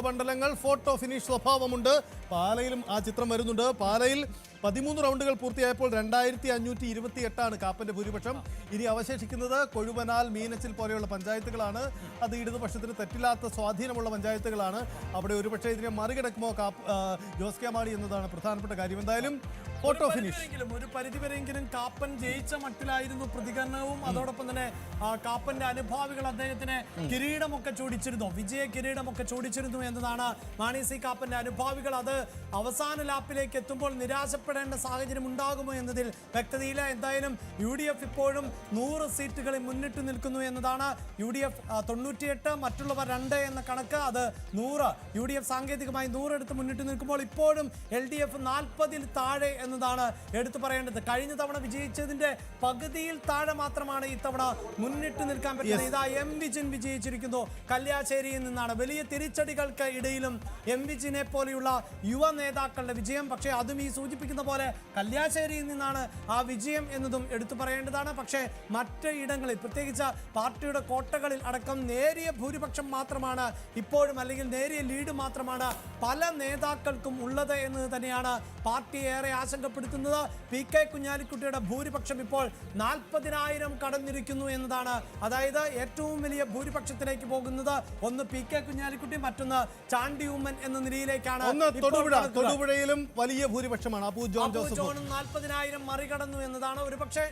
മണ്ഡലങ്ങൾ photo finish സ്വഭാവമുണ്ട്. പാലയിലും ആ ചിത്രം വരുന്നുണ്ട്. പാലയിൽ 13 റൗണ്ടുകൾ പൂർത്തിയായപ്പോൾ 2528 കാപ്പന്റെ ഭൂരിപക്ഷം. ഇനി അവശേഷിക്കുന്നത് കൊഴുവനാൽ, മീനച്ചിൽ പോലെയുള്ള പഞ്ചായത്തുകളാണ്. അത് ഇടതുപക്ഷത്തിന് തെറ്റില്ലാത്ത സ്വാധീനമുള്ള പഞ്ചായത്തുകളാണ്. അവിടെ ഒരുപക്ഷെ ഇതിനെ മറികടക്കുമോ ജോസ് കെ മാണി എന്നതാണ് പ്രധാനപ്പെട്ട കാര്യം. എന്തായാലും ഫോട്ടോ ഫിനിഷ് ഒരു പരിധിവരെയെങ്കിലും കാപ്പൻ ജയിച്ച മട്ടിലായിരുന്നു പ്രതികരണവും. അതോടൊപ്പം തന്നെ കാപ്പന്റെ അനുഭാവികൾ അദ്ദേഹത്തിന് കിരീടമൊക്കെ ചൂടിച്ചിരുന്നു, വിജയ കിരീടമൊക്കെ ചൂടിച്ചിരുന്നു എന്നതാണ് മാണി സി കാപ്പന്റെ അനുഭാവികൾ. അത് അവസാന ലാപ്പിലേക്ക് എത്തുമ്പോൾ നിരാശപ്പെടേണ്ട സാഹചര്യം ഉണ്ടാകുമോ എന്നതിൽ വ്യക്തതയില്ല. എന്തായാലും UDF ഇപ്പോഴും 100 സീറ്റുകളിൽ മുന്നിട്ട് നിൽക്കുന്നു എന്നതാണ്. UDF 98, മറ്റുള്ളവർ 2 എന്ന കണക്ക്. അത് 100, UDF സാങ്കേതികമായി 100 എടുത്ത് മുന്നിട്ട് നിൽക്കുമ്പോൾ ഇപ്പോഴും LDF 40-ൽ താഴെ എന്നതാണ് എടുത്തു പറയേണ്ടത്. കഴിഞ്ഞ തവണ വിജയിച്ചതിന്റെ പകുതിയിൽ താഴെ മാത്രമാണ് ഇത്തവണ മുന്നിട്ട് നിൽക്കാൻ പറ്റുന്നത്. ഇതാ എം വിജിൻ വിജയിച്ചിരിക്കുന്നു കല്യാശ്ശേരിയിൽ നിന്നാണ്. വലിയ തിരിച്ചടികൾക്ക് ഇടയിലും എം വിജിനെ പോലെയുള്ള യുവ നേതാക്കളുടെ വിജയം. പക്ഷേ അതും ഈ സൂചിപ്പിക്കുന്ന പോലെ കല്യാശ്ശേരിയിൽ നിന്നാണ് ആ വിജയം എന്നതും എടുത്തു പറയേണ്ടതാണ്. പക്ഷേ മറ്റ് ഇടങ്ങളിൽ, പ്രത്യേകിച്ച് പാർട്ടിയുടെ കോട്ടകളിൽ അടക്കം നേരിയ ഭൂരിപക്ഷം മാത്രമാണ് ഇപ്പോഴും, അല്ലെങ്കിൽ നേരിയ ലീഡ് മാത്രമാണ് പല നേതാക്കൾക്കും ഉള്ളത് എന്നത് തന്നെയാണ് പാർട്ടി ഏറെ ആശങ്കപ്പെടുത്തുന്നത്. PK കുഞ്ഞാലിക്കുട്ടിയുടെ ഭൂരിപക്ഷം ഇപ്പോൾ 40,000 കടന്നിരിക്കുന്നു എന്നതാണ്. അതായത് ഏറ്റവും വലിയ ഭൂരിപക്ഷത്തിലേക്ക് പോകുന്നത് ഒന്ന് PK കുഞ്ഞാലിക്കുട്ടി, മറ്റൊന്ന് ചാണ്ടി ഉമ്മൻ എന്ന നിലയിലേക്കാണ്. തൊടുപുഴയിലും വലിയ ഭൂരിപക്ഷമാണ്. അപ്പു ജോണും 40,000 മറികടന്നു എന്നതാണ്. ഒരുപക്ഷെ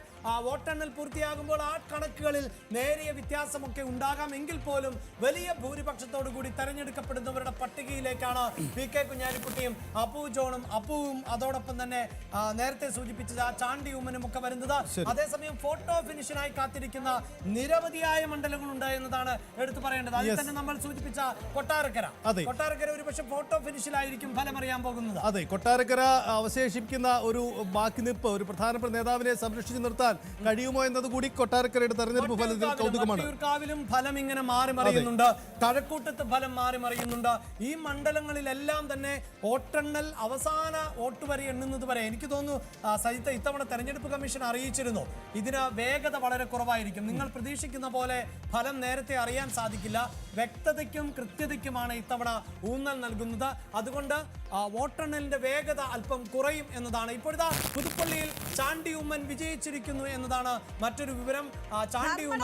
വോട്ടെണ്ണൽ പൂർത്തിയാകുമ്പോൾ ആ കണക്കുകളിൽ നേരിയ വ്യത്യാസമൊക്കെ ഉണ്ടാകാം. എങ്കിൽ പോലും വലിയ ഭൂരിപക്ഷത്തോടു കൂടി തെരഞ്ഞെടുക്കപ്പെടുന്നവരുടെ പട്ടികയിലേക്കാണ് PK കുഞ്ഞാലിക്കുട്ടിയും അപ്പു ജോണും അപ്പുവും അതോടൊപ്പം തന്നെ നേരത്തെ സൂചിപ്പിച്ച ചാണ്ടി ഉമ്മനും ഒക്കെ വരുന്നത്. അതേസമയം ഫോട്ടോ ഫിനിഷിനായി കാത്തിരിക്കുന്ന നിരവധിയായ മണ്ഡലങ്ങളുണ്ട് എന്നതാണ് എടുത്തു പറയേണ്ടത്. അതിൽ തന്നെ നമ്മൾ സൂചിപ്പിച്ച കൊട്ടാരക്കര ഒരുപക്ഷെ ഫോട്ടോ ഫിനിഷിലായിരിക്കും ഫലമറിയാൻ പോകുന്നത്. അതെ, കൊട്ടാരക്കര അവശേഷിക്കുന്ന ഒരു ബാക്കി നിൽപ്പ്, ഒരു പ്രധാനപ്പെട്ട നേതാവിനെ സംരക്ഷിച്ചു നിർത്താൻ കഴിയുമോ എന്നത് കൂടി കൊട്ടാരക്കരയുടെ തെരഞ്ഞെടുപ്പ് ഫലത്തിൽ കൗതുകമാണ്. വട്ടിയൂർക്കാവിലും ഫലം ഇങ്ങനെ മാറി മറിയുന്നുണ്ട്, കഴക്കൂട്ടത്ത് ഫലം മാറി മറിയുന്നുണ്ട്. ഈ മണ്ഡലങ്ങളിലെല്ലാം തന്നെ വോട്ടെണ്ണൽ അവസാന വോട്ട് വരെ എണ്ണുന്നത് വരെ എനിക്ക് തോന്നുന്നു സജിത്ത്, ഇത്തവണ തെരഞ്ഞെടുപ്പ് കമ്മീഷൻ അറിയിച്ചിരുന്നു ഇതിന് വേഗത വളരെ കുറവായിരിക്കും. നിങ്ങൾ പ്രതീക്ഷിക്കുന്ന പോലെ ഫലം നേരത്തെ അറിയാൻ സാധിക്കില്ല. വ്യക്തതയ്ക്കും കൃത്യതയ്ക്കുമാണ് ഇത്തവണ ഊന്നൽ നൽകുന്നത്. അതുകൊണ്ട് വോട്ടെണ്ണലിന്റെ വേഗത അല്പം കുറയും എന്നതാണ്. ഇപ്പോഴത്തെ പുതുപ്പള്ളിയിൽ ചാണ്ടി ഉമ്മൻ വിജയിച്ചിരിക്കുന്നു എന്നതാണ് മറ്റൊരു വിവരം. ചാണ്ടി ഉമ്മൻ